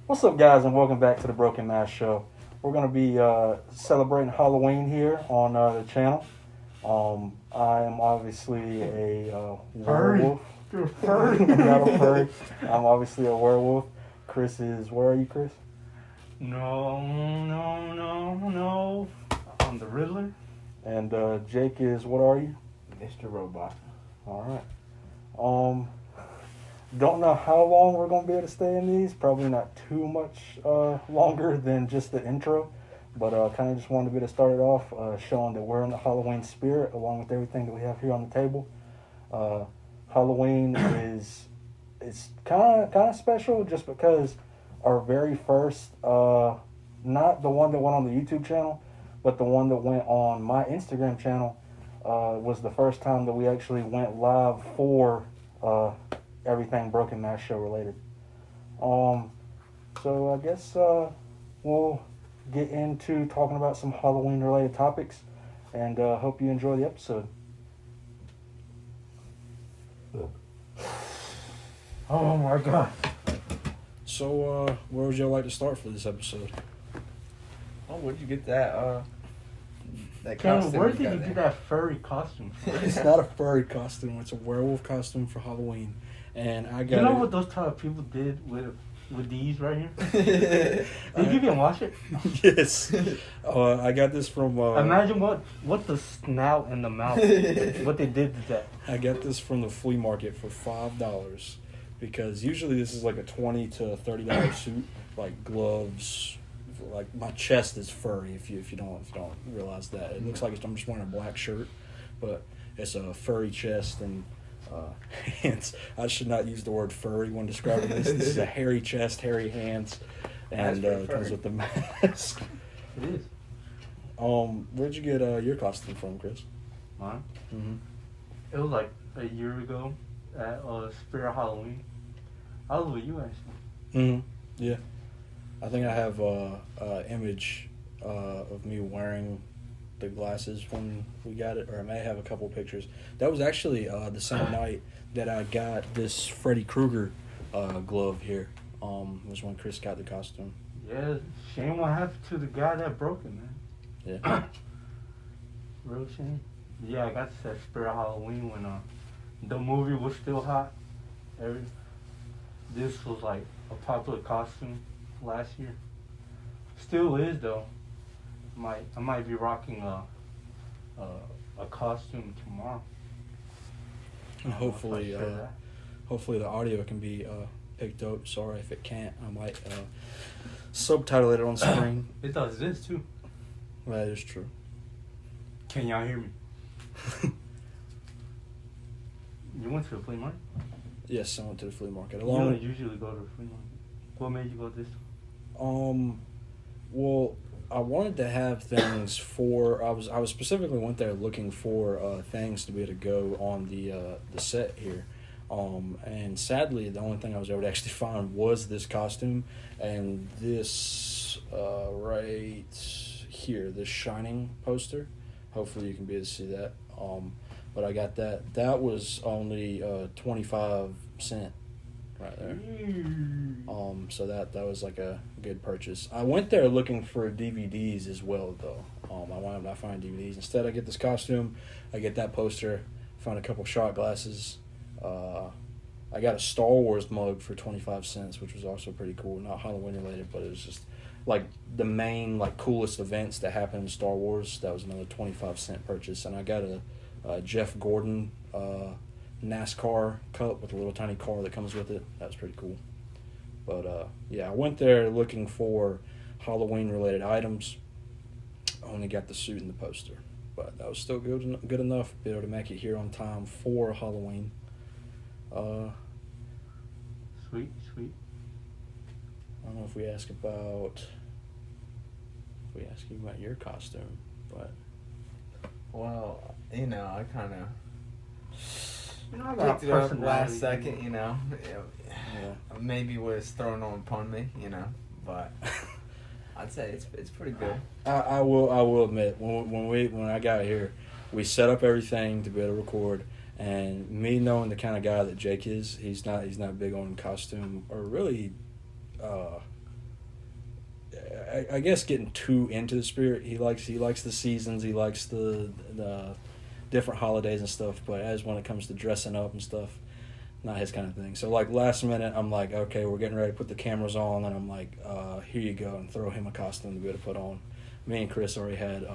What's up, guys, and welcome back to the Broken Mask Show. We're going to be celebrating Halloween here on the channel. I am obviously a werewolf. You're a furry. I'm not a furry. I'm obviously a werewolf. Chris is, where are you, Chris? No. I'm the Riddler. And Jake is, what are you? Mr. Robot. All right. Don't know how long we're going to be able to stay in these. Probably not too much longer than just the intro. But kind of just wanted to be able to start it off showing that we're in the Halloween spirit along with everything that we have here on the table. Halloween it's kind of special just because our very first, not the one that went on the YouTube channel, but the one that went on my Instagram channel was the first time that we actually went live for everything Broken Mask Show related. So I guess we'll get into talking about some Halloween related topics, and hope you enjoy the episode. Oh my god. So where would y'all like to start for this episode? Oh, where'd you get that Cameron, costume? where did you get that furry costume from? It's not a furry costume, it's a werewolf costume for Halloween. And I got You know what those type of people did with these right here? Did you even watch it? Yes. I got this from Imagine what the snout and the mouth, what they did to that. I got this from the flea market for $5 because usually this is like a $20 to $30 suit, like gloves. Like my chest is furry. If you don't realize that, it looks like I'm just wearing a black shirt, but it's a furry chest and hands. I should not use the word furry when describing this. This is a hairy chest, hairy hands, and it comes with the mask. It is. Where'd you get your costume from, Chris? Mine? Mm-hmm. It was like a year ago at Spirit Halloween. I was with you actually. Mm-hmm. Yeah. I think I have an image of me wearing the glasses when we got it, or I may have a couple of pictures. That was actually the same night that I got this Freddy Krueger glove here. Was when Chris got the costume. Yeah, shame what happened to the guy that broke it, man. Yeah. Real shame. Yeah, I got this at Spirit Halloween when the movie was still hot. This was like a popular costume last year. Still is though. I might be rocking a costume tomorrow. And hopefully the audio can be picked up. Sorry if it can't. I might subtitle it on screen. It does this too. That is true. Can y'all hear me? You went to the flea market? Yes, I went to the flea market. You don't usually go to the flea market. What made you go this time? Well, I wanted to have things for. I was specifically went there looking for things to be able to go on the set here, and sadly, the only thing I was able to actually find was this costume and this right here, this Shining poster. Hopefully, you can be able to see that. But I got that. That was only 25 cents. Right there. So that was like a good purchase. I went there looking for DVDs as well, though. I wound up not finding DVDs. Instead, I get this costume, I get that poster, found a couple shot glasses. I got a Star Wars mug for 25 cents, which was also pretty cool. Not Halloween related, but it was just like the main coolest events that happened in Star Wars. That was another 25-cent purchase, and I got a Jeff Gordon NASCAR cup with a little tiny car that comes with it. That was pretty cool. But yeah, I went there looking for Halloween related items. I only got the suit and the poster, but that was still good enough to be able to make it here on time for Halloween. Sweet. I don't know if we ask you about your costume, but Well, I kind of I got picked it up personality. last second, yeah. Maybe was thrown on upon me, but I'd say it's pretty good. I will admit when I got here, we set up everything to be able to record, and me knowing the kind of guy that Jake is, he's not big on costume or really, I guess getting too into the spirit. He likes the seasons, he likes the different holidays and stuff, but as when it comes to dressing up and stuff, not his kind of thing. So like last minute, I'm like, okay, we're getting ready to put the cameras on, and I'm like, here you go, and throw him a costume to be able to put on. Me and Chris already had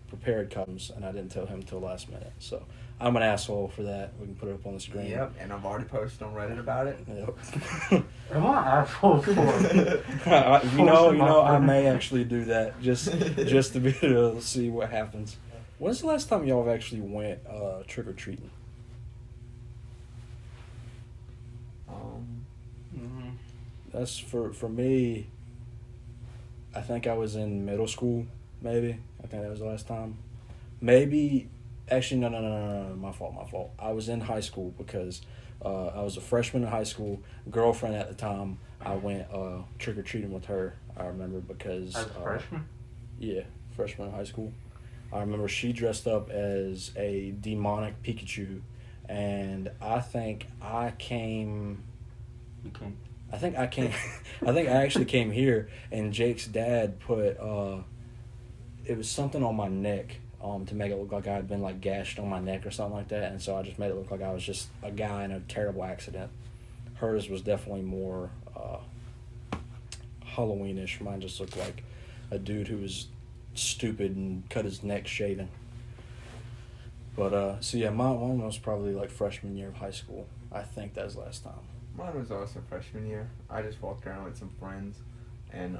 prepared costumes, and I didn't tell him until last minute. So I'm an asshole for that. We can put it up on the screen. Yep, and I've already posted on Reddit about it. Yep. Am I an asshole for you know, I may actually do that just to be able to see what happens. When's the last time y'all have actually went trick or treating? That's for me. I think I was in middle school, maybe. I think that was the last time. Maybe, actually, no, my fault. I was in high school because I was a freshman in high school. Girlfriend at the time, I went trick-or-treating with her, I remember, because... As a freshman? Yeah, freshman in high school. I remember she dressed up as a demonic Pikachu, and I think I came... You can't. I think I actually came here, and Jake's dad put it was something on my neck to make it look like I had been like gashed on my neck or something like that, and so I just made it look like I was just a guy in a terrible accident. Hers was definitely more Halloweenish. Mine just looked like a dude who was stupid and cut his neck shaving. But so yeah, mine was probably like freshman year of high school. I think that was the last time. Mine was also freshman year. I just walked around with some friends, and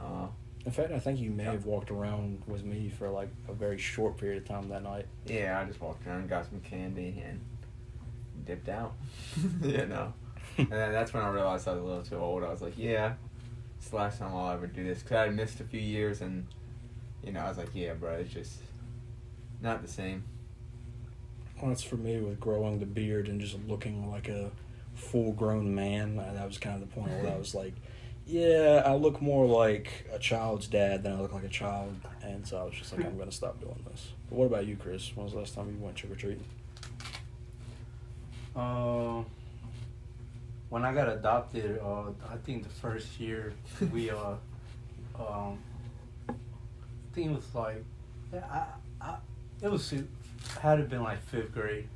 in fact, I think you may have walked around with me for like a very short period of time that night. yeah, I just walked around, got some candy, and dipped out. You know, and then that's when I realized I was a little too old. I was like, yeah, it's the last time I'll ever do this, because I had missed a few years, and you know, I was like, yeah, bro, it's just not the same. Well, that's for me with growing the beard and just looking like a full-grown man. That was kind of the point where I was like, yeah, I look more like a child's dad than I look like a child, and so I was just like, I'm going to stop doing this. But what about you, Chris? When was the last time you went trick-or-treating? When I got adopted, I think the first year we I think it was like, it was had it been like 5th grade,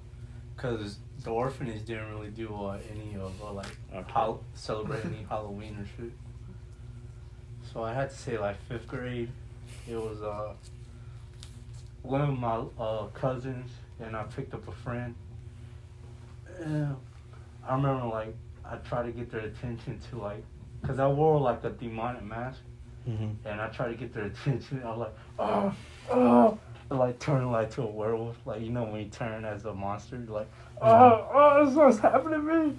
because the orphanage didn't really do any of celebrate any Halloween or shit. So I had to say like 5th grade. It was one of my cousins, and I picked up a friend. And I remember like I tried to get their attention to like, cause I wore like a demonic mask, and I tried to get their attention. I was like, oh. Like turn like to a werewolf, like you know when you turn as a monster, you're like, this is what's happening to me,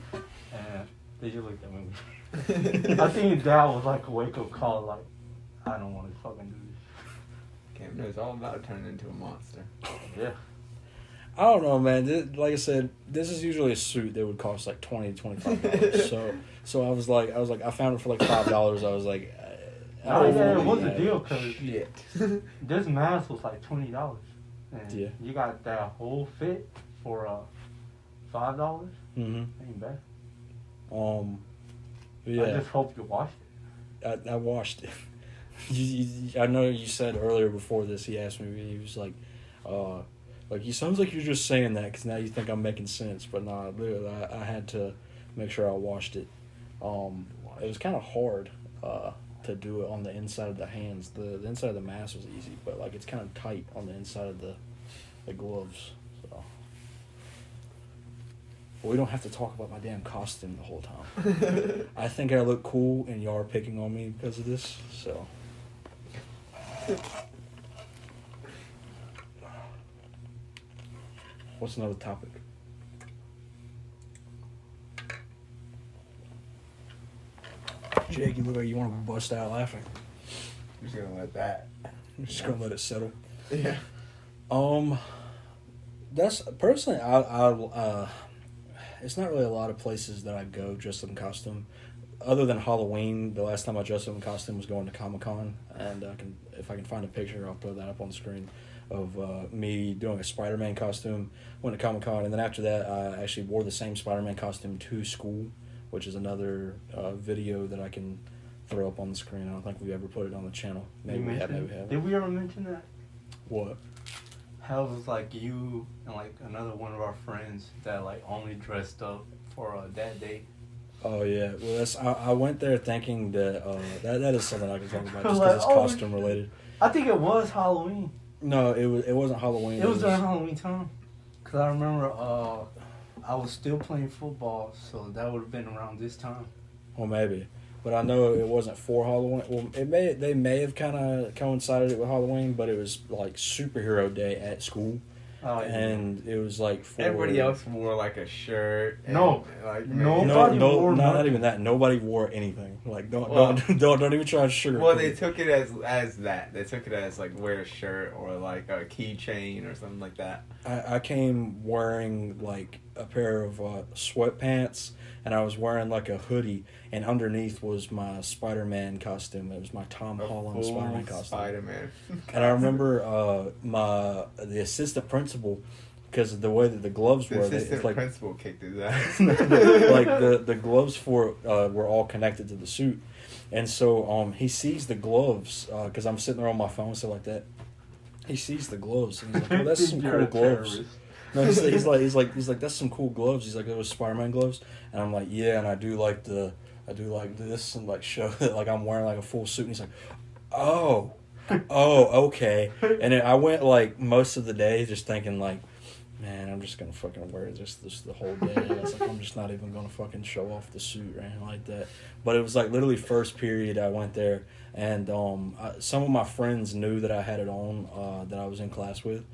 and they just looked at me. I think that was like a wake up call, like I don't want to fucking do this. Cam knows all about turning into a monster. Yeah. I don't know, man. Like I said, this is usually a suit that would cost like $20 to $25. so I was like, I found it for like $5. I was like. It was a deal, because Shit. this mask was like $20, and yeah. you got that whole fit for $5. Mm-hmm. Ain't bad. Yeah. I just hope you washed it. I washed it. I know you said earlier before this. He asked me. He was like, "You sounds like you're just saying that because now you think I'm making sense." But nah, literally, I had to make sure I washed it. It was kind of hard. To do it on the inside of the hands. The inside of the mask was easy, but like it's kind of tight on the inside of the gloves. So but we don't have to talk about my damn costume the whole time. I think I look cool, and y'all are picking on me because of this. So what's another topic? Jake, you look like you want to bust out laughing. I'm just gonna let that. I'm just gonna let it settle. Yeah. That's personally, I it's not really a lot of places that I go just in costume. other than Halloween, the last time I dressed up in costume was going to Comic-Con, and if I can find a picture, I'll throw that up on the screen of me doing a Spider-Man costume. Went to Comic-Con, and then after that, I actually wore the same Spider-Man costume to school, which is another video that I can throw up on the screen. I don't think we ever put it on the channel. Maybe we have, maybe we haven't. Did we ever mention that? What? How it was like you and like another one of our friends that like only dressed up for that day. Oh yeah, well that's I went there thinking that that is something I can talk about just Like, because it's costume related. I think it was Halloween. No, it wasn't Halloween. It was during Halloween time. Cause I remember I was still playing football, so that would have been around this time. Well, maybe, but I know it wasn't for Halloween. Well, they may have kind of coincided it with Halloween, but it was like superhero day at school. Oh, yeah. And it was like for Everybody else wore like a shirt. And, No. like Nobody wore not nothing. even that. Nobody wore anything. Like don't even try to sugar. Well, they took it as that. They took it as like wear a shirt or like a keychain or something like that. I came wearing like a pair of sweatpants, and I was wearing like a hoodie, and underneath was my Spider-Man costume. It was my Tom Holland Spider-Man costume. Spider-Man. And I remember the assistant principal, because of the way that the gloves The were, assistant like principal kicked his ass. like the gloves for were all connected to the suit, and so he sees the gloves because I'm sitting there on my phone and stuff like that. He sees the gloves and he's like, "Oh, that's some You're cool a gloves." terrorist. No, he's like that's some cool gloves. He's like, those Spider-Man gloves, and I'm like, yeah, and I do like this and like show that like I'm wearing like a full suit. And he's like, oh, okay. And then I went like most of the day just thinking like, man, I'm just gonna fucking wear this the whole day. And I was like, I'm just not even gonna fucking show off the suit or anything like that. But it was like literally first period I went there, and some of my friends knew that I had it on that I was in class with,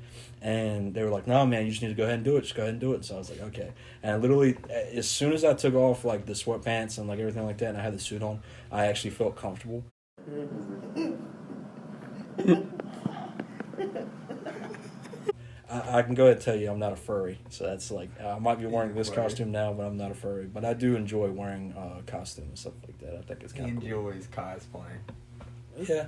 and they were like, no man, you just need to go ahead and do it. Just go ahead and do it. So I was like, okay. And I literally, as soon as I took off like the sweatpants and like everything like that, and I had the suit on, I actually felt comfortable. I can go ahead and tell you I'm not a furry, so that's like I might be wearing this costume now, but I'm not a furry. But I do enjoy wearing costumes and stuff like that. I think it's He kind of cool. enjoys cosplaying. Yeah,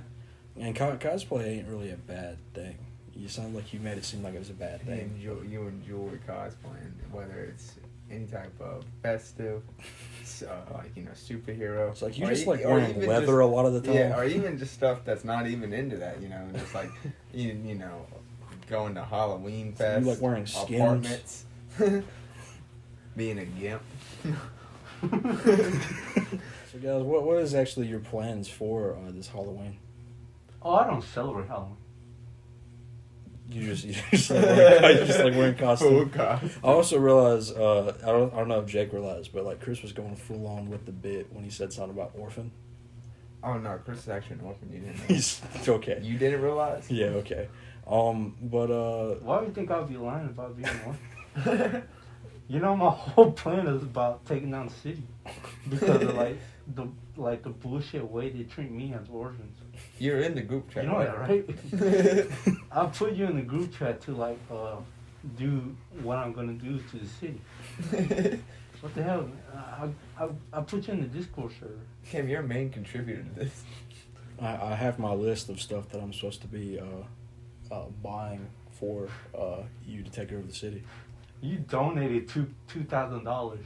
and cosplay ain't really a bad thing. You sound like you made it seem like it was a bad thing. You enjoy cosplaying, whether it's any type of festive, like superhero. It's like you or just e- like or wearing even leather just- a lot of the time. Yeah, or even just stuff that's not even into that. Just like you know, going to Halloween fest. You like wearing skins? Apartments. Being a gimp. So guys, what is actually your plans for this Halloween? Oh, I don't celebrate Halloween. You just like wearing Full costume. costume. I also realized I don't know if Jake realized, but like Chris was going full on with the bit when he said something about orphan. Oh no, Chris is actually an orphan. You didn't know. He's okay. You didn't realize? Yeah, okay. But Why do you think I'd be lying about being one? My whole plan is about taking down the city because of the bullshit way they treat me as orphans. You're in the group chat. You know that, right? I'll put you in the group chat to do what I'm gonna do to the city. What the hell? I'll put you in the Discord server. Cam, you're a main contributor to this. I have my list of stuff that I'm supposed to be buying for you to take over the city. You donated $2,000,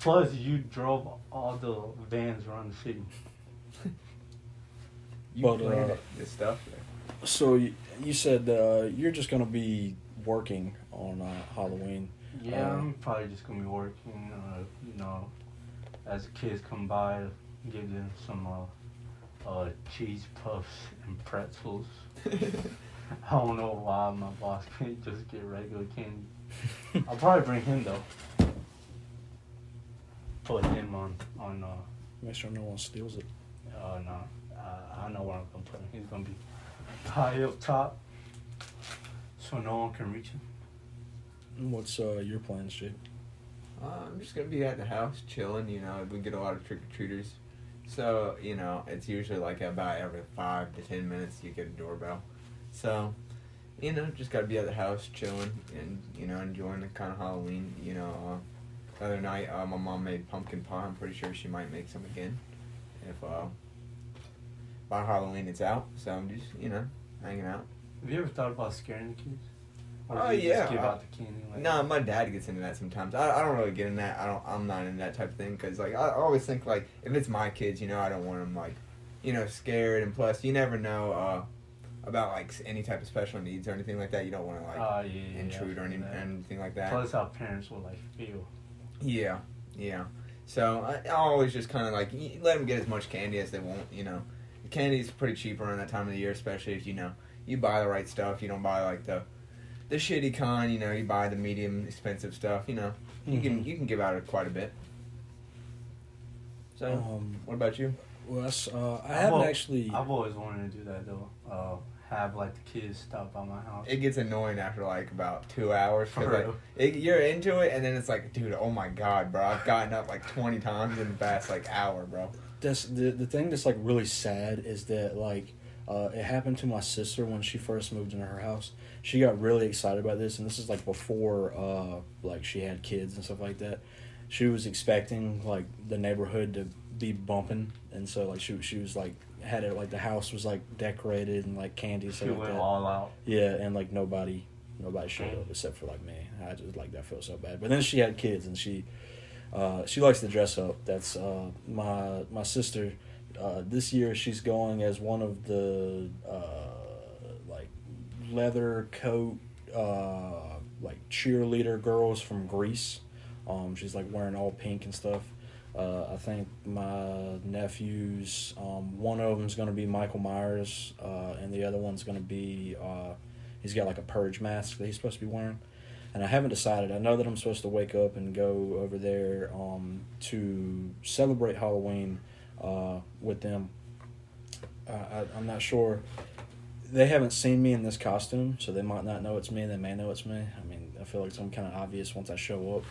plus you drove all the vans around the city. You planted this stuff. So you said you're just gonna be working on Halloween. Yeah, I'm probably just gonna be working. As the kids come by, give them some cheese puffs and pretzels. I don't know why my boss can't just get regular candy. I'll probably bring him though. Put him on. Make sure no one steals it. No. I know where I'm gonna put him. He's gonna be high up top, so no one can reach him. What's your plans, Jake? I'm just gonna be at the house chilling. We get a lot of trick or treaters, so it's usually like about every 5 to 10 minutes you get a doorbell. So, just gotta be at the house chilling and enjoying the kind of Halloween. the other night, my mom made pumpkin pie. I'm pretty sure she might make some again if by Halloween it's out. So I'm just hanging out. Have you ever thought about scaring the kids? Oh, do you yeah. Just give out the candy. Like No, my dad gets into that sometimes. I don't really get in that. I'm not in that type of thing because like I always think like if it's my kids, I don't want them like, scared. And plus, you never know about like any type of special needs or anything like that. You don't want to like intrude or anything like that. Plus, how parents will like feel. Yeah. So I always just kind of like let them get as much candy as they want. The candy's pretty cheap around that time of the year, especially if you buy the right stuff. You don't buy like the shitty kind. You buy the medium expensive stuff. You can give out quite a bit. So what about you? Well, I haven't actually. I've always wanted to do that though. Have like the kids stop by my house. It gets annoying after like about 2 hours. For real. You're into it, and then it's like, dude, oh my god, bro, I've gotten up like 20 times in the past like hour, bro. That's the thing that's like really sad is that like it happened to my sister when she first moved into her house. She got really excited about this, and this is like before like she had kids and stuff like that. She was expecting like the neighborhood to be bumping, and so like she was like had it like the house was like decorated and like candy and stuff She like went that. all out. Yeah, and like nobody showed up except for like me. I just like that feels so bad. But then she had kids, and she likes to dress up. That's my sister. This year she's going as one of the like leather coat like cheerleader girls from Greece. She's like wearing all pink and stuff. I think my nephews, one of them's going to be Michael Myers, and the other one's going to be, he's got like a purge mask that he's supposed to be wearing. And I haven't decided. I know that I'm supposed to wake up and go over there to celebrate Halloween with them. I'm not sure. They haven't seen me in this costume, so they might not know it's me. They may know it's me. I mean, I feel like it's kind of obvious once I show up.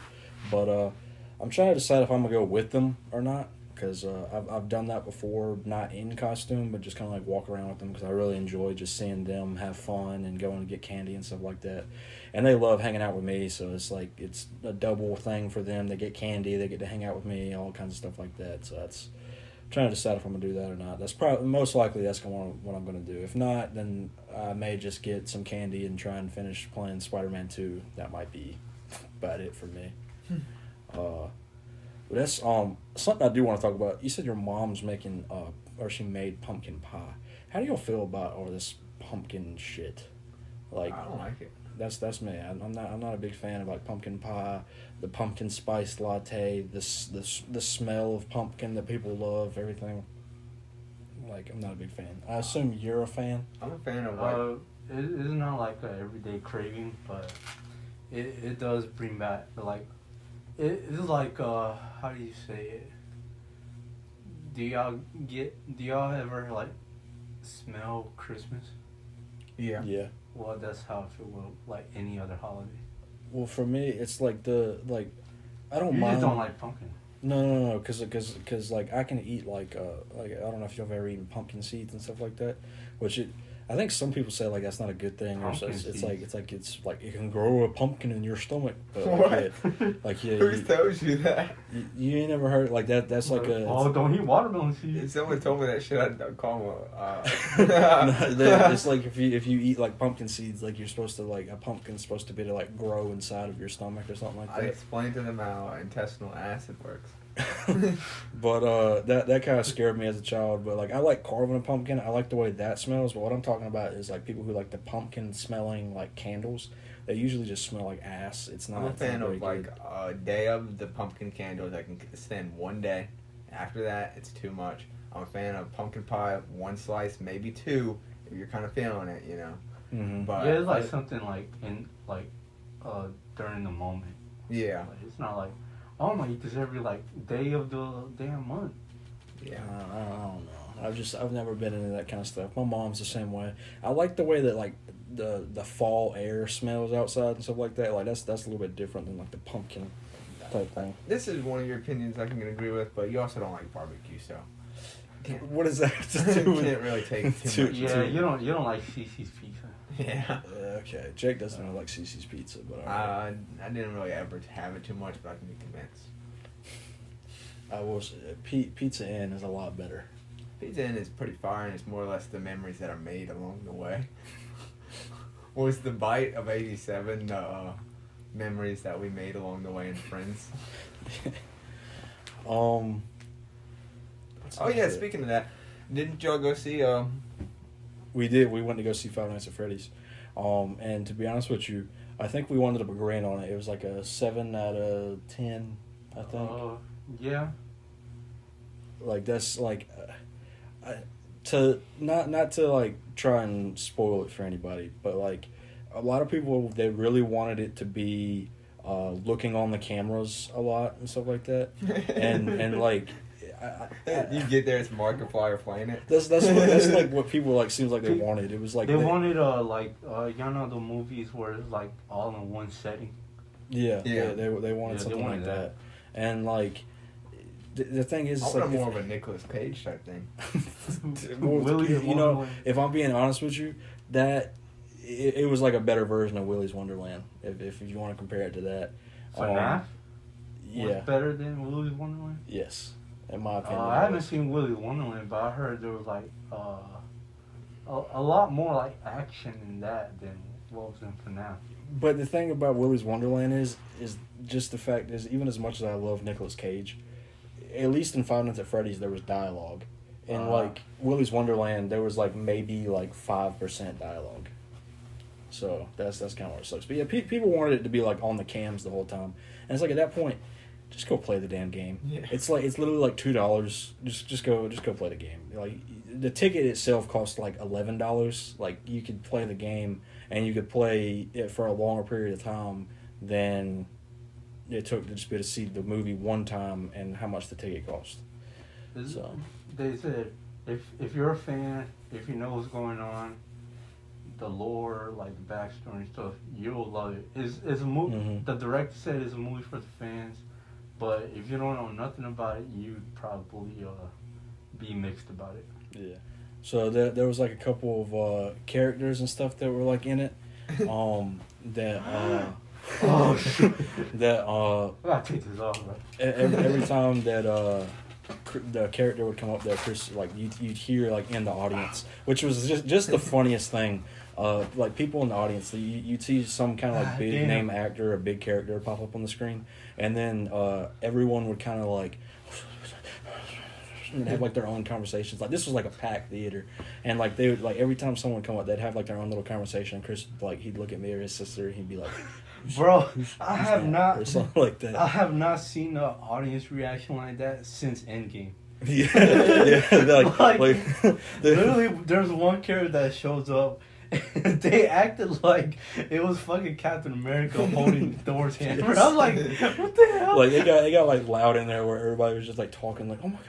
But I'm trying to decide if I'm going to go with them or not, because I've done that before, not in costume, but just kind of like walk around with them, because I really enjoy just seeing them have fun and going to get candy and stuff like that. And they love hanging out with me, so it's like it's a double thing for them. They get candy, they get to hang out with me, all kinds of stuff like that. So I'm trying to decide if I'm going to do that or not. That's probably, most likely that's what I'm going to do. If not, then I may just get some candy and try and finish playing Spider-Man 2. That might be about it for me. But that's something I do want to talk about. You said your mom's making or she made pumpkin pie. How do y'all feel about all this pumpkin shit? Like, I don't like it. That's me. I'm not a big fan of like pumpkin pie, the pumpkin spice latte, the smell of pumpkin that people love, everything. Like, I'm not a big fan. I assume you're a fan. I'm a fan of what? It's not like an everyday craving, but it does bring back like. It is like how do you say it? Do y'all ever like smell Christmas? Yeah. Yeah. Well, that's how I feel with like any other holiday. Well, for me, it's like I don't You mind. just don't like pumpkin. No, because like I can eat like I don't know if you've ever eaten pumpkin seeds and stuff like that, which I think some people say like that's not a good thing, or so it's like it can grow a pumpkin in your stomach. But What? Who tells you that? You ain't never heard like that. That's like a. Oh, don't eat watermelon seeds. If someone told me that shit, I'd call them. It's like if you eat like pumpkin seeds, like you're supposed to like a pumpkin's supposed to be to like grow inside of your stomach or something like I that. explained to them how intestinal acid works. But that kind of scared me as a child. But like I like carving a pumpkin. I like the way that smells. But what I'm talking about is like people who like the pumpkin smelling like candles. They usually just smell like ass. It's not. I'm a it's not fan very of like good. a day of the pumpkin candles. I can stand one day. After that, it's too much. I'm a fan of pumpkin pie, one slice, maybe two, if you're kind of feeling it, you know. Mm-hmm. But Yeah, it's like something like during the moment. yeah, Like, it's not like, oh, I'm gonna eat this every like day of the damn month. yeah. I don't know. I've never been into that kind of stuff. My mom's the same way. I like the way that like the fall air smells outside and stuff like that. Like that's a little bit different than like the pumpkin type thing. This is one of your opinions I can agree with, but you also don't like barbecue, so What is that to do with? can't really take too much. Yeah, you don't like CC's pizza. Yeah. Okay, Jake doesn't really like CC's Pizza, but I didn't really ever have it too much, but I can be convinced. I will say, Pizza Inn is a lot better. Pizza Inn is pretty fire, and it's more or less the memories that are made along the way. Was the bite of '87 memories that we made along the way in Friends? Oh yeah, speaking of that, didn't y'all go see We did. We went to go see Five Nights at Freddy's. And to be honest with you, I think we ended up agreeing on it. It was like a 7 out of 10, I think. Yeah. Like that's like, to not to like try and spoil it for anybody, but like a lot of people, they really wanted it to be looking on the cameras a lot and stuff like that, and like. You get there, it's Markiplier playing it. That's like what people like seems like they wanted. It was like they wanted y'all know the movies where it's like all in one setting. Yeah. They wanted something like that. And like the thing is, it's like more of a Nicolas Cage type thing. You know, if I'm being honest with you, that it was like a better version of Willy's Wonderland. If you want to compare it to that, FNAF yeah, was better than Willy's Wonderland. Yes. In my opinion, I haven't seen Willy's Wonderland, but I heard there was like a lot more like action in that than what was in FNAF. But the thing about Willy's Wonderland is just the fact is, even as much as I love Nicolas Cage, at least in Five Nights at Freddy's there was dialogue. In like Willy's Wonderland there was like maybe like 5% dialogue. So that's kind of where it sucks. But yeah, people wanted it to be like on the cams the whole time, and it's like at that point, just go play the damn game. Yeah. It's literally like $2. Just go play the game. Like the ticket itself costs like $11. Like you could play the game and you could play it for a longer period of time than it took to just be able to see the movie one time and how much the ticket cost. So they said if you're a fan, if you know what's going on, the lore, like the backstory and stuff, you'll love it. It's a movie. Mm-hmm. The director said it's a movie for the fans. But if you don't know nothing about it, you'd probably be mixed about it. Yeah. So there was like a couple of characters and stuff that were like in it. That that I gotta take this off, right? every time that the character would come up there, Chris, like you'd hear like in the audience, which was just the funniest thing. Like people in the audience, you'd see some kind of like big name actor or big character pop up on the screen, and then everyone would kind of like and have like their own conversations. Like this was like a packed theater, and like they would like every time someone would come up, they'd have like their own little conversation. And Chris, like he'd look at me or his sister, and he'd be like, "Bro, I have not," or something like that. I have not seen an audience reaction like that since Endgame. Yeah, like literally, there's one character that shows up. They acted like it was fucking Captain America holding Thor's hand. I was like, what the hell? Like it got like loud in there where everybody was just like talking like, oh my god.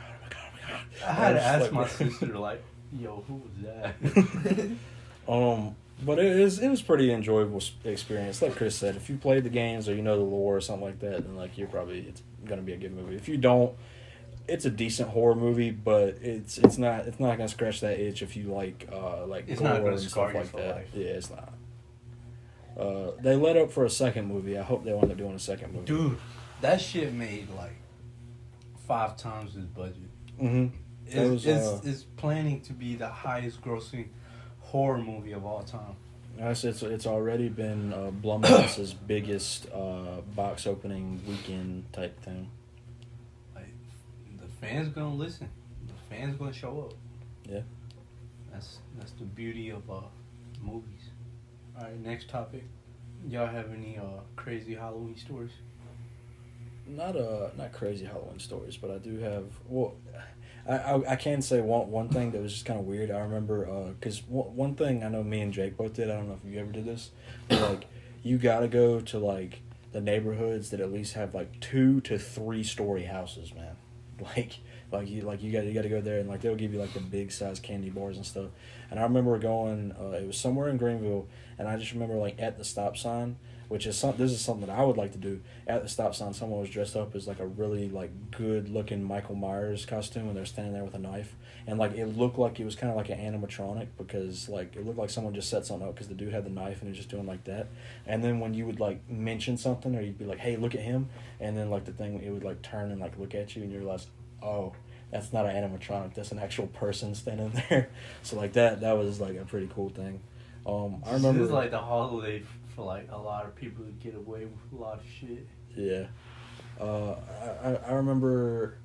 I had to ask my sister like, yo, who was that? But it was pretty enjoyable experience. Like Chris said, if you played the games or you know the lore or something like that, then like it's gonna be a good movie. If you don't, it's a decent horror movie, but it's not gonna scratch that itch if you like it's gore not gonna and scar stuff you like for that. life. Yeah, it's not. They let up for a second movie. I hope they end up doing a second movie. Dude, that shit made like 5 times his budget. Mm-hmm. It's planning to be the highest grossing horror movie of all time. It's already been Blumhouse's biggest box opening weekend type thing. Like the fans gonna listen. The fans gonna show up. Yeah. That's the beauty of movies. All right, next topic. Y'all have any crazy Halloween stories? Not crazy Halloween stories, but I do have. Well, I can say one thing that was just kind of weird. I remember because one thing I know me and Jake both did. I don't know if you ever did this. But, like you gotta go to like the neighborhoods that at least have like 2 to 3 story houses, man. Like You got to go there, and like they'll give you like the big size candy bars and stuff. And I remember going. It was somewhere in Greenville, and I just remember like at the stop sign, which is this is something that I would like to do. At the stop sign, someone was dressed up as like a really like good looking Michael Myers costume, and they're standing there with a knife, and like it looked like it was kind of like an animatronic because like it looked like someone just set something up because the dude had the knife and he was just doing like that. And then when you would like mention something or you'd be like, hey, look at him, and then like the thing it would like turn and like look at you, and you realize, oh, that's not an animatronic, that's an actual person standing there. So like that was like a pretty cool thing. I remember This is like the holiday for like a lot of people to get away with a lot of shit. Yeah. I remember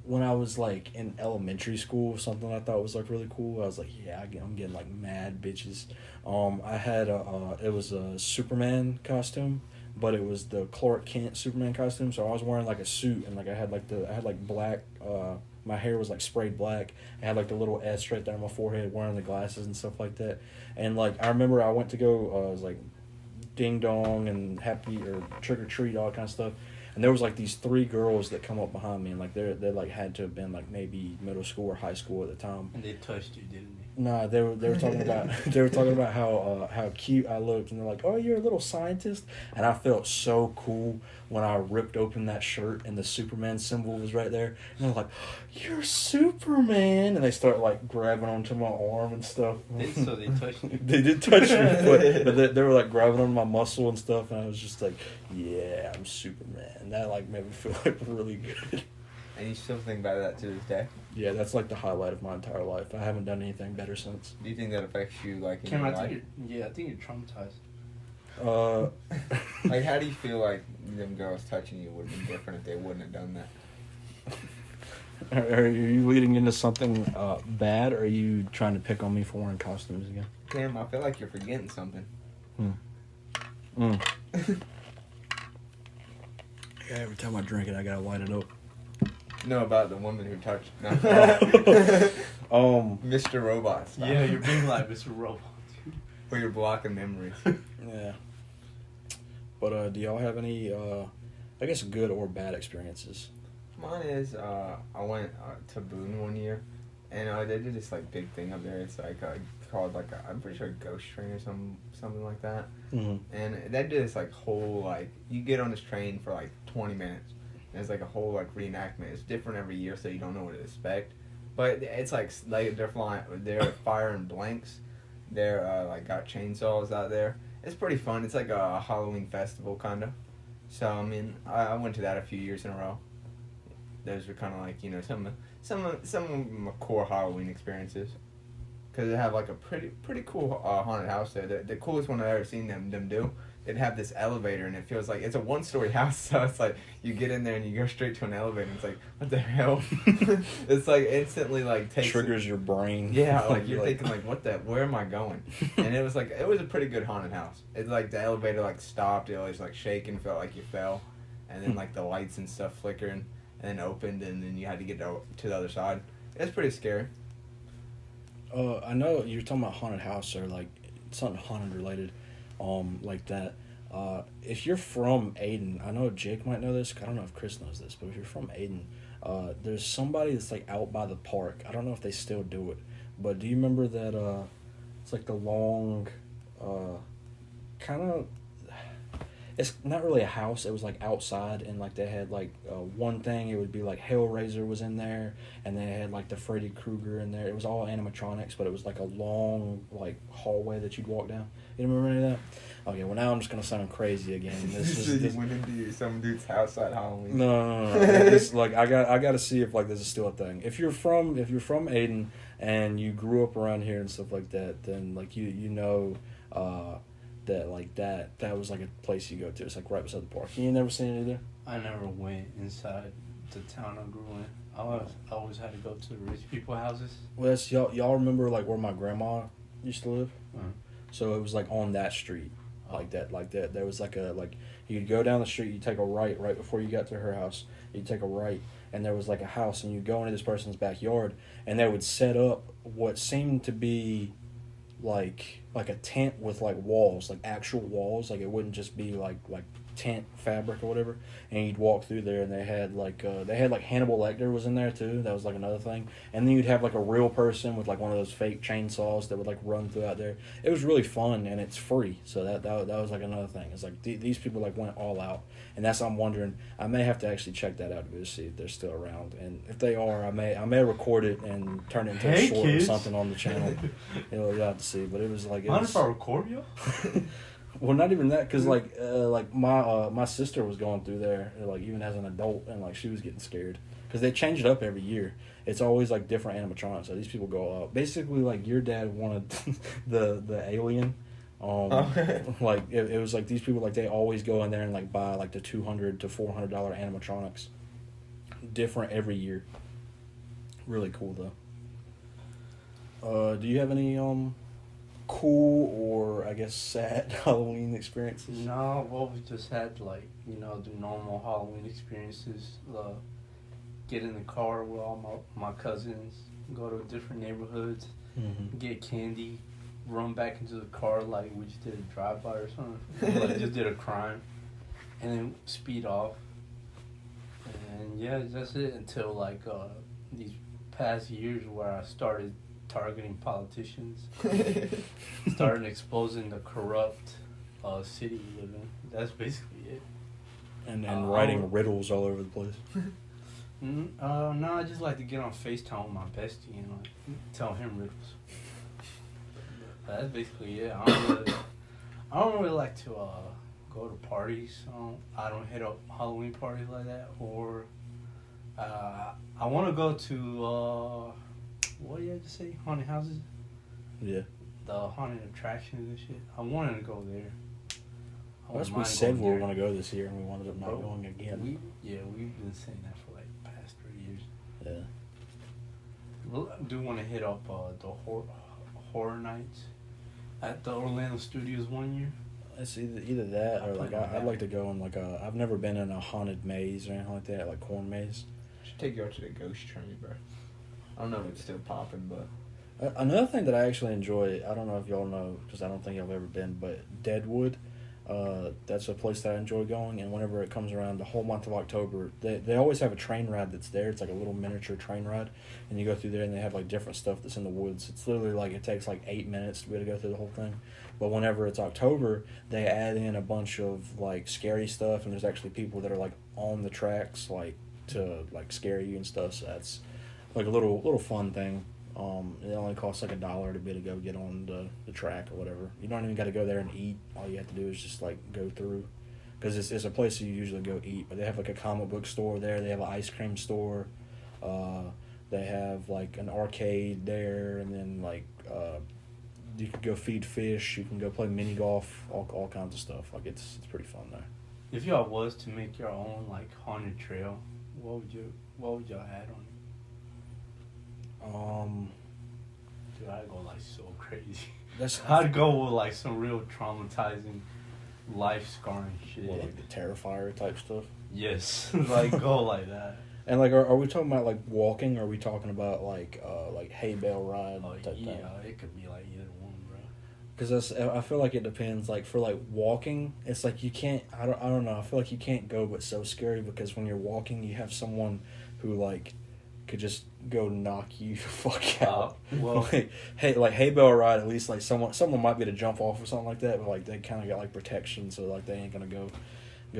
when I was like in elementary school, something I thought was like really cool. I was like, yeah, I'm getting like mad bitches. I had it was a Superman costume, but it was the Clark Kent Superman costume. So I was wearing like a suit, and like I had like black. My hair was like sprayed black. I had like the little S right there on my forehead, wearing the glasses and stuff like that. And like I remember I went to go. It was like ding dong and happy or trick or treat, all kind of stuff. And there was like these 3 girls that come up behind me, and like they like had to have been like maybe middle school or high school at the time. And they touched you, didn't they? Nah, they were talking about how cute I looked, and they're like, oh, you're a little scientist, and I felt so cool when I ripped open that shirt and the Superman symbol was right there, and they're like, you're Superman, and they start like grabbing onto my arm and stuff. So they touched you. They did touch me, but they were like grabbing on my muscle and stuff, and I was just like, yeah, I'm Superman. And that like made me feel like really good. And you still think about that to this day? Yeah, that's like the highlight of my entire life. I haven't done anything better since. Do you think that affects you like in Kim, your I life? think I think you're traumatized. Like, how do you feel like them girls touching you would have been different if they wouldn't have done that? Are you leading into something bad, or are you trying to pick on me for wearing costumes again? Kim, I feel like you're forgetting something. Yeah, every time I drink it, I gotta light it up. No, about the woman who touched. No. Mr. Robot style. Yeah, you're being like Mr. Robot. Or you're blocking memories. Yeah. But do y'all have any, I guess, good or bad experiences? Mine is, I went to Boone one year, and they did this like big thing up there. It's like called like I'm pretty sure Ghost Train or something like that. Mm-hmm. And they did this like whole like you get on this train for like 20 minutes. And it's like a whole like reenactment. It's different every year, so you don't know what to expect. But it's like they're firing blanks. They're like got chainsaws out there. It's pretty fun. It's like a Halloween festival kind of. So I mean, I went to that a few years in a row. Those were kind of like, you know, some of my core Halloween experiences. Because they have like a pretty cool haunted house there. The coolest one I've ever seen them do. They'd have this elevator, and it feels like it's a 1-story house. So it's like you get in there and you go straight to an elevator. And it's like, what the hell? It's like instantly like triggers your brain. Yeah, like you're thinking like, where am I going? And it was a pretty good haunted house. It's like the elevator like stopped. It was like shaking, felt like you fell, and then like the lights and stuff flickering, and then opened, and then you had to get to the other side. It's pretty scary. I know you're talking about haunted house or like something haunted related, like that. If you're from Aden, I know Jake might know this. I don't know if Chris knows this, but if you're from Aden, there's somebody that's like out by the park. I don't know if they still do it, but do you remember that? It's like the long, kind of. It's not really a house. It was like outside, and like they had like one thing. It would be like Hellraiser was in there, and they had like the Freddy Krueger in there. It was all animatronics, but it was like a long like hallway that you'd walk down. You remember any of that? Okay, well now I'm just gonna sound crazy again. You went into some dude's house at Halloween. No. It's like I got to see if like this is still a thing. If you're from Aden and you grew up around here and stuff like that, then like you know. That like that was like a place you go to. It's like right beside the park. You never seen it either? I never went inside the town I grew in. I always had to go to the rich people houses. Well, that's y'all remember like where my grandma used to live? Uh-huh. So it was like on that street, like that. There was like you'd go down the street, you take a right before you got to her house. You'd take a right, and there was like a house, and you go into this person's backyard, and they would set up what seemed to be like like a tent with like walls, like actual walls. Like it wouldn't just be like tent fabric or whatever. And you'd walk through there, and they had like Hannibal Lecter was in there too. That was like another thing. And then you'd have like a real person with like one of those fake chainsaws that would like run throughout there. It was really fun, and it's free. So that was like another thing. It's like these people like went all out, and that's I'm wondering. I may have to actually check that out to see if they're still around, and if they are, I may record it and turn it into a short kids. or something on the channel. You'll have to see. But it was like Mind if I record you? well, not even that, because like my sister was going through there, like even as an adult, and like she was getting scared because they change it up every year. It's always like different animatronics. So these people go up. Basically, like your dad wanted the alien. Like it was like these people like they always go in there and like buy like the $200 to $400 animatronics, different every year. Really cool though. Do you have any cool or I guess sad Halloween experiences? No, well, we just had like the normal Halloween experiences. Get in the car with all my cousins, go to different neighborhoods, get candy, run back into the car like we just did a drive-by or something, like just did a crime, and then speed off. And yeah, that's it until like these past years where I started targeting politicians, started exposing the corrupt city we live in. That's basically it. And writing riddles all over the place. No, I just like to get on FaceTime with my bestie and like tell him riddles. But that's basically it. I don't really like to go to parties. I don't hit up Halloween parties like that. Or I want to go to what did you have to say? Haunted houses? Yeah. The haunted attractions and shit. I wanted to go there. We said we were going to go this year, and we wound up not going again. We've been saying that for like the past 3 years. Yeah. I do want to hit up the horror nights at the Orlando Studios one year. It's either that or like I'd like to go in like I've never been in a haunted maze or anything like that, like corn maze. Should take you out to the ghost train, bro. I don't know if it's still popping, but another thing that I actually enjoy, I don't know if y'all know because I don't think y'all ever been, but Deadwood. That's a place that I enjoy going, and whenever it comes around the whole month of October, they always have a train ride that's there. It's like a little miniature train ride, and you go through there, and they have like different stuff that's in the woods. It's literally like it takes like 8 minutes to be able to go through the whole thing. But whenever it's October, they add in a bunch of like scary stuff, and there's actually people that are like on the tracks like to like scare you and stuff. So that's like a little fun thing. It only costs like $1 to be able to go get on the track or whatever. You don't even got to go there and eat. All you have to do is just like go through, because it's a place you usually go eat. But they have like a comic book store there. They have an ice cream store. They have like an arcade there, and then like you can go feed fish. You can go play mini golf. All kinds of stuff. Like it's pretty fun there. If y'all was to make your own like haunted trail, what would y'all add on it? Dude, I'd go like so crazy. I'd go with like some real traumatizing, life scarring shit. What, like the Terrifier type stuff? Yes, like go like that. And like, are we talking about like walking? Or are we talking about like hay bale ride type thing? Yeah, it could be like either one, bro. Because I feel like it depends. Like for like walking, it's like you can't. I don't know. I feel like you can't go, but so scary because when you're walking, you have someone who like could just go knock you the fuck out. Well, like hay bale ride, at least like someone might be able to jump off or something like that, but like they kind of got like protection, so like they ain't gonna go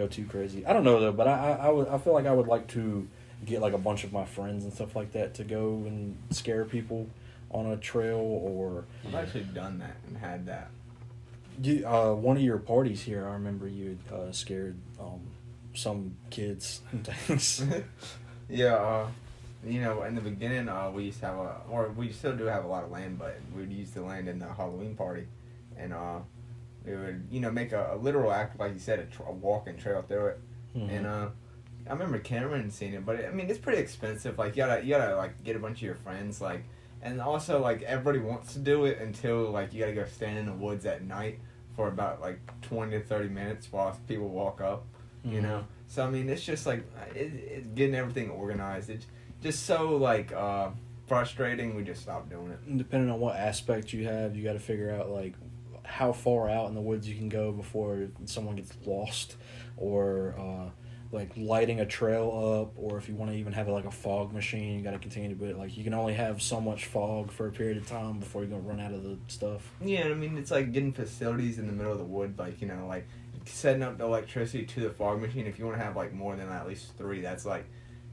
too crazy. I don't know though, but I feel like I would like to get like a bunch of my friends and stuff like that to go and scare people on a trail. Or I've actually done that and had that. You one of your parties here, I remember you scared some kids and things. Yeah. In the beginning, we used to have or we still do have a lot of land, but we'd use the land in the Halloween party, and we would, make a literal act, like you said, a walking trail through it. Mm-hmm. And I remember Cameron seeing it, but it's pretty expensive. Like you gotta like get a bunch of your friends, like, and also like everybody wants to do it until like you gotta go stand in the woods at night for about like 20 to 30 minutes while people walk up. Mm-hmm. So it's just like it's getting everything organized. It's just so like frustrating. We just stopped doing it. And depending on what aspect you have, you got to figure out like how far out in the woods you can go before someone gets lost, or like lighting a trail up, or if you want to even have like a fog machine, you got to continue to put like you can only have so much fog for a period of time before you're gonna run out of the stuff. Yeah, I mean, it's like getting facilities in the middle of the wood, like, you know, like setting up the electricity to the fog machine. If you want to have like more than at least 3, that's like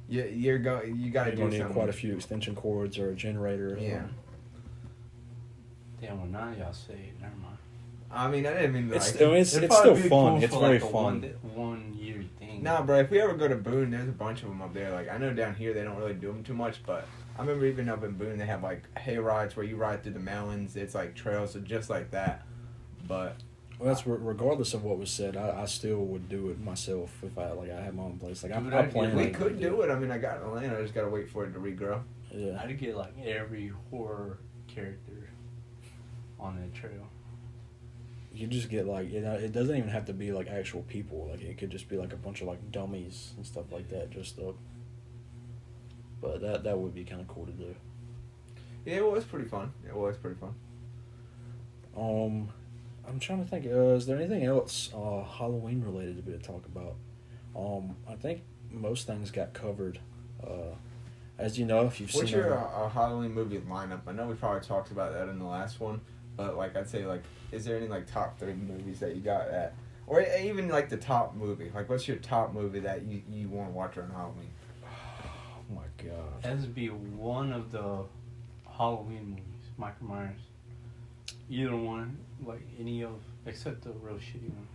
you got to You're do gonna need something. quite a few extension cords or a generator. Or Yeah. something. Damn, well, now y'all say it. Never mind. I mean, I didn't mean to, It's like... still it's It'd still probably be fun. cool It's for, very like, a fun. 1 year thing. Nah, bro, if we ever go to Boone, there's a bunch of them up there. Like, I know down here they don't really do them too much, but I remember even up in Boone they have, like, hay rides where you ride through the mountains. It's, like, trails, so just like that. But... Well, that's regardless of what was said. I still would do it myself if I had my own place. Like Dude, I plan. we like, could do it. I mean, I got the land. I just got to wait for it to regrow. Yeah. I'd get like every horror character on that trail. You just get like it doesn't even have to be like actual people. Like it could just be like a bunch of like dummies and stuff like that dressed up. But that would be kind of cool to do. Yeah, it was pretty fun. I'm trying to think. Is there anything else Halloween related to be to talk about? I think most things got covered. As you know, if you've What's seen your Halloween movie lineup? I know we probably talked about that in the last one, but like I'd say, like, is there any like top 3 movies that you got at, or even like the top movie? Like, what's your top movie that you want to watch around Halloween? Oh my god! It has to be one of the Halloween movies, Michael Myers. Either one, like any of, except the real shitty one.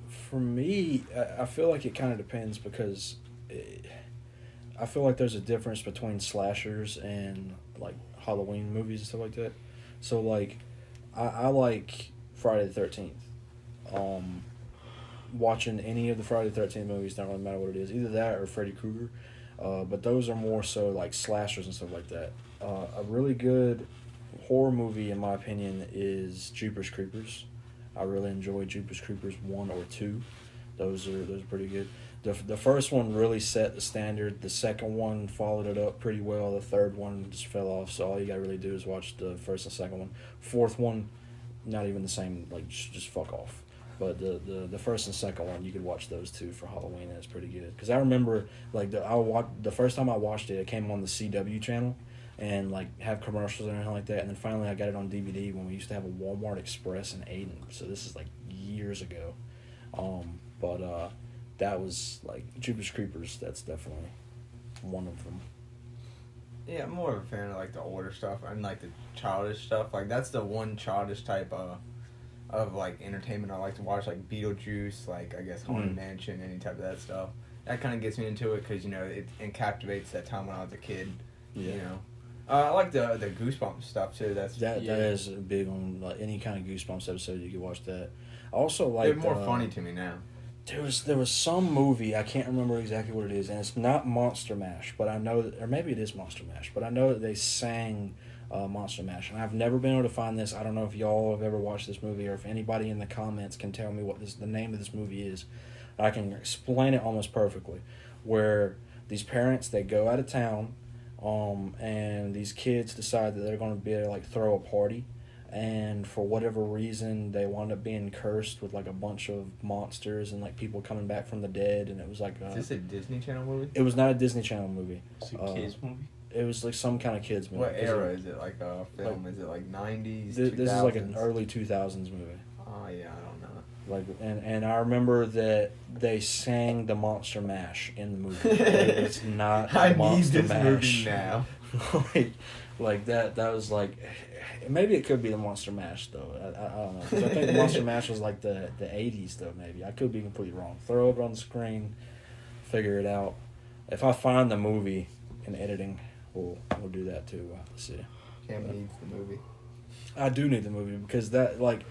For me, I feel like it kind of depends because I feel like there's a difference between slashers and like Halloween movies and stuff like that. So like, I like Friday the 13th. Watching any of the Friday the 13th movies, don't really matter what it is, either that or Freddy Krueger. But those are more so like slashers and stuff like that. A really good horror movie, in my opinion, is Jeepers Creepers. I really enjoy Jeepers Creepers 1 or 2. Those are pretty good. The first one really set the standard. The second one followed it up pretty well. The third one just fell off. So all you gotta really do is watch the first and second one. Fourth one, not even the same. Like just fuck off. But the first and second one, you could watch those 2 for Halloween. That's pretty good. Because I remember like the first time I watched it came on the CW channel. And like have commercials and everything like that, and then finally I got it on DVD when we used to have a Walmart Express in Aden. So this is like years ago, but that was like Jeepers Creepers. That's definitely one of them. Yeah, I'm more of a fan of like the older stuff and like the childish stuff. Like that's the one childish type of like entertainment I like to watch, like Beetlejuice, like I guess Haunted Mansion, any type of that stuff. That kind of gets me into it because you know it captivates that time when I was a kid. Yeah. You know. I like the Goosebumps stuff too. That is big on like any kind of Goosebumps episode. You can watch that. I also like they're more funny to me now. There was some movie, I can't remember exactly what it is, and it's not Monster Mash, but I know that, or maybe it is Monster Mash, but I know that they sang Monster Mash, and I've never been able to find this. I don't know if y'all have ever watched this movie, or if anybody in the comments can tell me what the name of this movie is. I can explain it almost perfectly, where these parents, they go out of town, and these kids decide that they're going to be able to like throw a party, and for whatever reason they wound up being cursed with like a bunch of monsters and like people coming back from the dead, and it was like is this a Disney Channel movie? It was not a Disney Channel movie. It's a kids movie. It was like some kind of kids movie. What era is it? Like a film? Is it like 90s? This 2000s? is like an early 2000s movie. Oh yeah, I don't know. Like and I remember that they sang the Monster Mash in the movie. It's not I Monster need this Mash. movie now. like that was like, maybe it could be the Monster Mash though. I don't know, 'cause I think the Monster Mash was like the 80s though. Maybe I could be completely wrong. Throw it on the screen, figure it out. If I find the movie in editing, we'll do that too. Let's see. Cam needs the movie. I do need the movie because that's like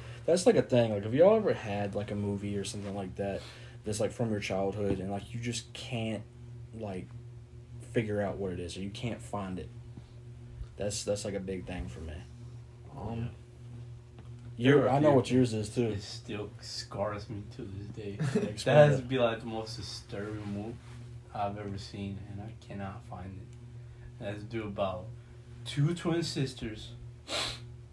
a thing. Like, have y'all ever had like a movie or something like that that's like from your childhood and like you just can't like figure out what it is, or you can't find it? That's like a big thing for me. I know what yours is too. It still scars me to this day. Explain That has it. to be like the most disturbing movie I've ever seen, and I cannot find it. It has to do about 2 twin sisters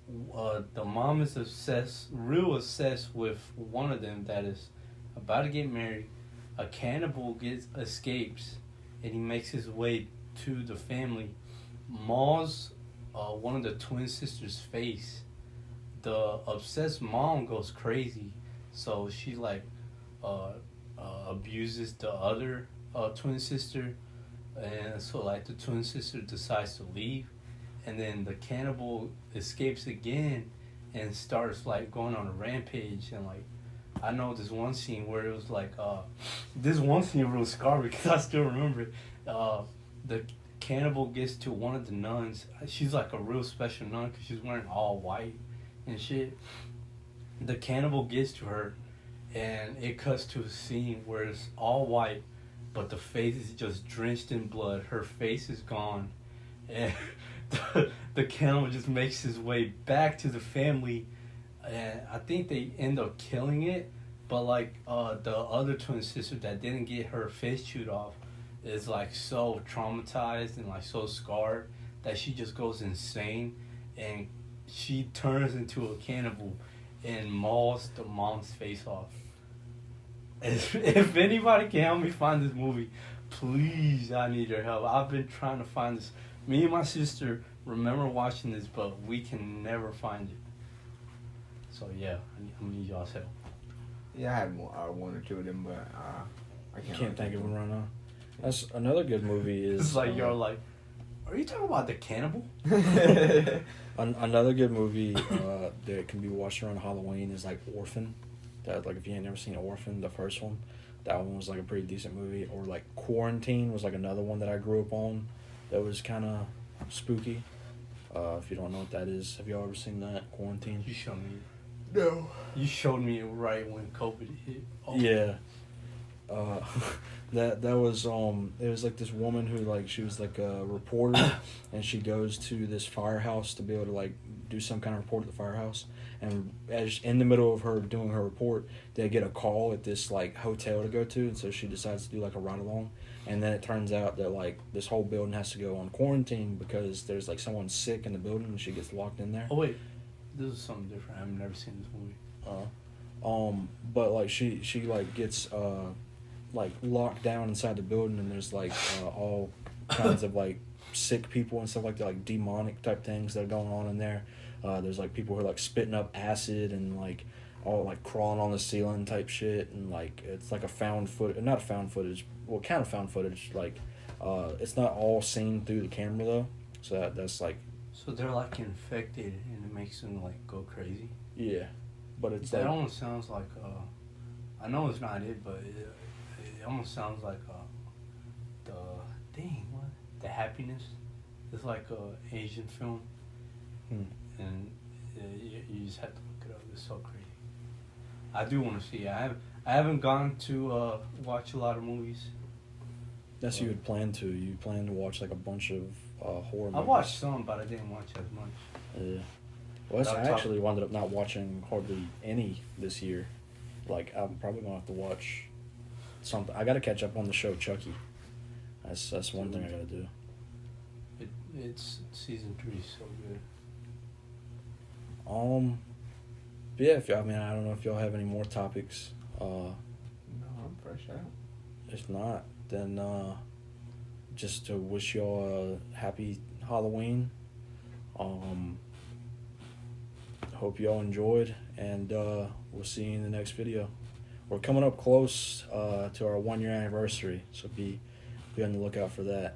the mom is real obsessed with one of them that is about to get married. A cannibal escapes, and he makes his way to the family. Maws one of the twin sisters' face. The obsessed mom goes crazy, so she like abuses the other twin sister, and so like the twin sister decides to leave, and then the cannibal escapes again and starts like going on a rampage. And like I know this one scene where it was like this one scene really scarred me because I still remember it. The cannibal gets to one of the nuns. She's like a real special nun because she's wearing all white and shit. The cannibal gets to her, and it cuts to a scene where it's all white, but the face is just drenched in blood. Her face is gone, and the cannibal just makes his way back to the family, and I think they end up killing it. But like the other twin sister that didn't get her face chewed off is like so traumatized and like so scarred that she just goes insane, and she turns into a cannibal and mauls the mom's face off. If anybody can help me find this movie, please, I need your help. I've been trying to find this. Me and my sister remember watching this, but we can never find it. So yeah, I need y'all's help. Yeah, I had one or two of them, but I Can't think of them right now. That's another good movie. Is It's like you're like, are you talking about the cannibal? Another good movie that can be watched around Halloween is like Orphan. That like if you ain't never seen Orphan, the first one, that one was like a pretty decent movie. Or like Quarantine was like another one that I grew up on, that was kind of spooky. If you don't know what that is, have y'all ever seen that, Quarantine? You showed me. No. You showed me it right when COVID hit. Oh. Yeah. That was it was like this woman who like she was like a reporter and she goes to this firehouse to be able to like do some kind of report at the firehouse, and as in the middle of her doing her report they get a call at this like hotel to go to, and so she decides to do like a ride along, and then it turns out that like this whole building has to go on quarantine because there's like someone sick in the building and she gets locked in there. Oh wait, this is something different. I've never seen this movie. But like she like gets like locked down inside the building, and there's like all kinds of like sick people and stuff like that, like demonic type things that are going on in there. There's like people who are like spitting up acid and like all like crawling on the ceiling type shit, and like it's like not found footage, well kind of found footage, like it's not all seen through the camera though, so that's like, So they're like infected and it makes them like go crazy. yeah, but it's That like almost sounds like I know it's not it, but it almost sounds like the Happiness. It's like a Asian film, and you just have to look it up. It's so crazy. I do want to see it. I haven't gone to watch a lot of movies. that's you would plan to. You plan to watch like a bunch of horror movies. I watched some, but I didn't watch as much. Yeah. Well, I actually wound up not watching hardly any this year. Like, I'm probably going to have to watch something. I got to catch up on the show Chucky. That's one thing I got to do. It's season 3 is so good. Yeah, I don't know if y'all have any more topics. No, I'm fresh out. If not, then just to wish y'all a happy Halloween. Hope y'all enjoyed, and we'll see you in the next video. We're coming up close to our 1 year anniversary, so be on the lookout for that.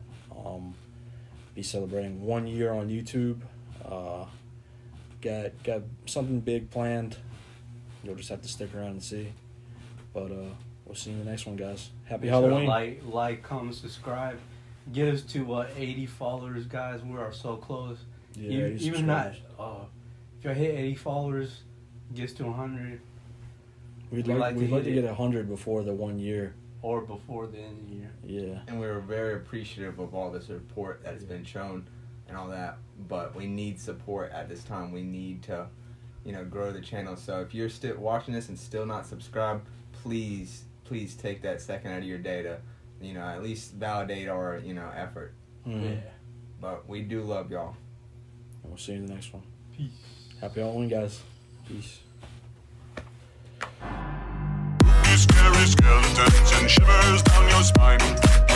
Be celebrating 1 year on YouTube. Got something big planned. You'll just have to stick around and see. But we'll see you in the next one, guys. Happy Halloween. Like, comment, subscribe. Get us to 80 followers, guys. We are so close. Yeah, Even not. If you hit 80 followers, gets to 100. We'd like to get 100 before the 1 year. Or before the end of the year. Yeah. And we were very appreciative of all the support that has been shown and all that. But we need support at this time. We need to, grow the channel. So if you're still watching this and still not subscribed, please take that second out of your day to, at least validate our, effort. Mm-hmm. Yeah. But we do love y'all. And we'll see you in the next one. Peace. Happy Halloween, guys. Peace. Scary skeletons and shivers down your spine.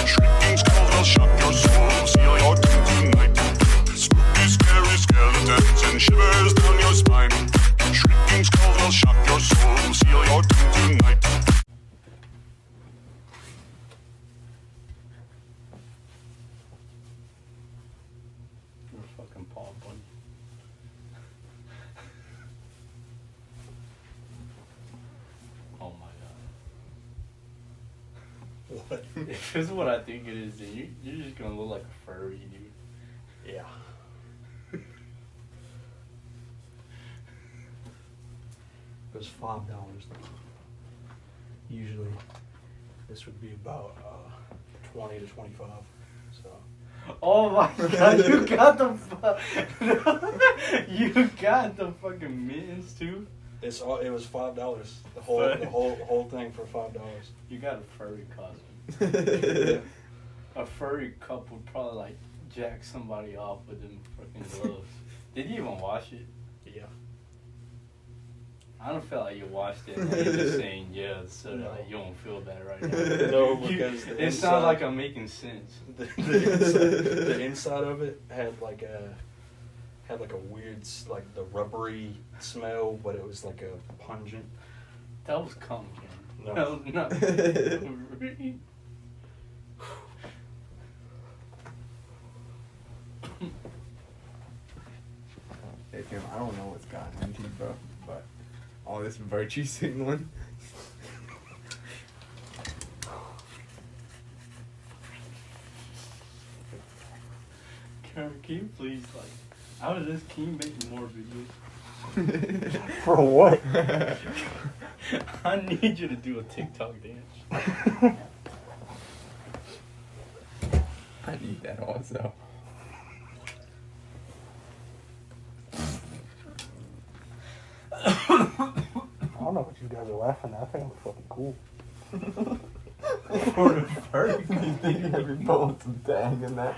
Shrieking skulls will shock your soul, seal your doom tonight. Spooky, scary skeletons and shivers down your spine. Shrieking skulls will shock your soul, seal your doom tonight. You're fucking Paul Bunny. Oh my god. What? If this is what I think it is, then you're just gonna look like a furry, dude. Yeah. It was $5. Usually, this would be about 20 to 25. So. Oh my god, you got the you got the fucking mittens too. It was $5. The whole thing for $5. You got a furry costume. A furry couple would probably like jack somebody off with them fucking gloves. Did you even wash it? Yeah. I don't feel like you washed it. Like you're just saying yeah, so No. that like, you don't feel bad right now. No, because the it inside- sounds like I'm making sense. The inside of it had like a weird like the rubbery smell, but it was like a pungent. That was cum, Ken. No. That was not. Hey Kim, I don't know what's gotten into you, bro, but all this virtue signaling. Karen, can you please I was just can you make more videos? For what? I need you to do a TikTok dance. I need that also. I don't know what you guys are laughing at. I think I'm fucking cool. For the furry. Every bullet's dang in that.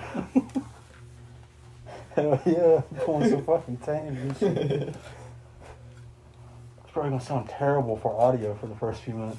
Hell yeah, pulling some fucking tang and shit. It's probably gonna sound terrible for audio for the first few minutes.